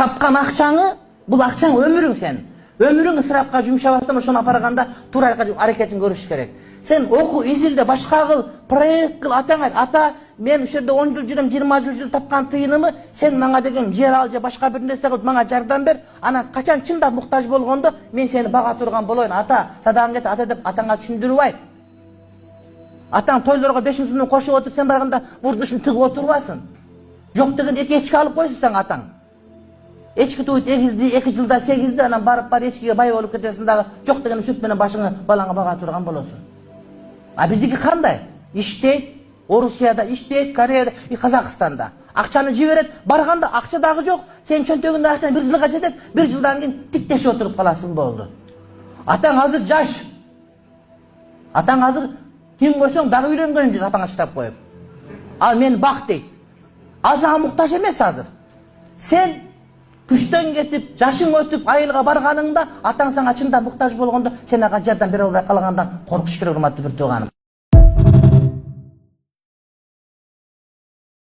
Тапқан ақшаңы, бұл ақшаң өмірің сен. Өмірің ысырапқа жұмшабастан ошону апарганда туура аракетин көрүш керек. Сен оқу, изилде, башка кыл, проект кыл, атаң айт. Ата, мен ошо жерде 10 жыл жүрөм, 20 жыл жүрүп тапкан тыйынымы сен мага деген жер ал же башка бир нерсе кылып мага жардам бер. Анан качан чындап муктаж болгондо мен сени бага турган болоюн. Ата, садагың кет, ата деп атаңа түшүндүрүп айт. Атаң тойлорго 5 сомдон кошуп отуруп, сен барганда бурдушун тыгып отурбасын. Жок деген эчки алып койсун сен атаң. Эчки туйт 2 жылда 8'de анан барып эчкиге бай болуп кетесиң дагы, жок деген сүт менен башыңы балаңа бага турган болосуң. А биздики кандай? Иштейт, Орусияда иштейт, Кореяда, Казакстанда. Акчаны жиберет, барганда акча дагы жок, сен чөнтөгүндө акча 1 жылга жетет, 1 жылдан кийин тиктешип отуруп каласың болду. Атаң азыр жаш. Атаң азыр ким койсоң дагы үйлөнгөн жыл апаңа чыдап коюп. Ал мен бак дейт. Азыр муктаж эмес азыр. Сен күчтөн кетип, жашың өтүп, айылга барганыңда, атаң сага чында муктаж болгондо, сен ага жардам бере албай калгандан коркуш керек, урматтуу бир тууганым.